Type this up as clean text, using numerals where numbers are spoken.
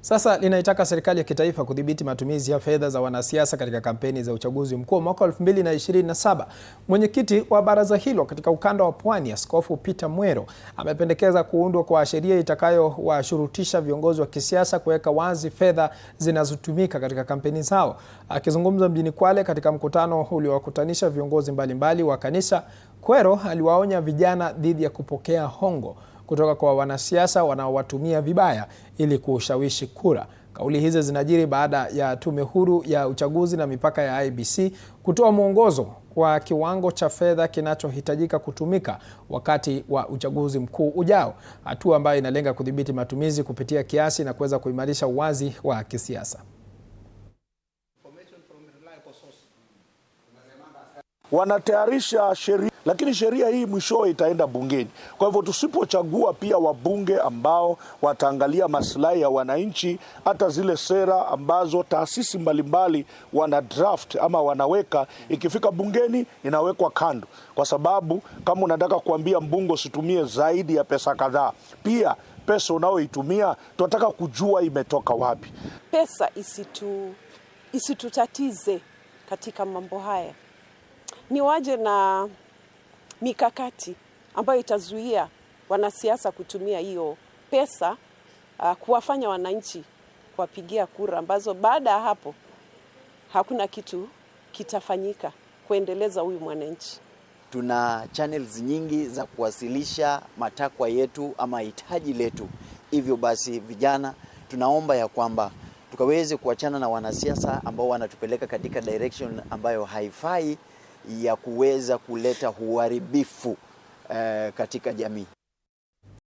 Sasa linaitaka serikali ya kitaifa kudhibiti matumizi ya fedha za wanasiasa katika kampeni za uchaguzi mkuu mwaka 2027. Mwenyekiti wa baraza hilo katika ukanda wa Pwani, Askofu Peter Mwero, amependekeza kuundwa kwa sheria itakayowashurutisha viongozi wa kisiasa kuweka wazi fedha zinazotumika katika kampeni zao. Akizungumza mjini Kwale katika mkutano uliowakutanisha viongozi mbalimbali wa kanisa, Mwero aliwaonya vijana dhidi ya kupokea hongo kutoka kwa wanasiasa wanaowatumia vibaya ili kushawishi kura. Kauli hizi zinajiri baada ya Tume Huru ya Uchaguzi na Mipaka ya IEBC kutoa mwongozo wa kiwango cha fedha kinachohitajika kutumika wakati wa uchaguzi mkuu ujao, hatua ambayo inalenga kudhibiti matumizi kupitia kiasi na kuweza kuimarisha uwazi wa kisiasa. Wanatayarisha sheria, lakini sheria hii mwishowe itaenda bungeni. Kwa hivyo tusipochagua pia wabunge ambao wataangalia maslahi ya wananchi, hata zile sera ambazo taasisi mbalimbali wana draft ama wanaweka, ikifika bungeni inawekwa kando, kwa sababu kama unataka kuambia mbunge usitumie zaidi ya pesa kadhaa, pia pesa unaoitumia tunataka kujua imetoka wapi. Pesa isitutatize katika mambo haya. Ni waje na mikakati ambayo itazuia wanasiasa kutumia hiyo pesa kuwafanya wananchi kuwapigia kura, ambazo baada ya hapo hakuna kitu kitafanyika kuendeleza huyu mwananchi. Tuna channels nyingi za kuwasilisha matakwa yetu ama hitaji letu. Hivyo basi vijana, tunaomba ya kwamba tukaweze kuachana na wanasiasa ambao wanatupeleka katika direction ambayo haifai, ya kuweza kuleta uharibifu katika jamii.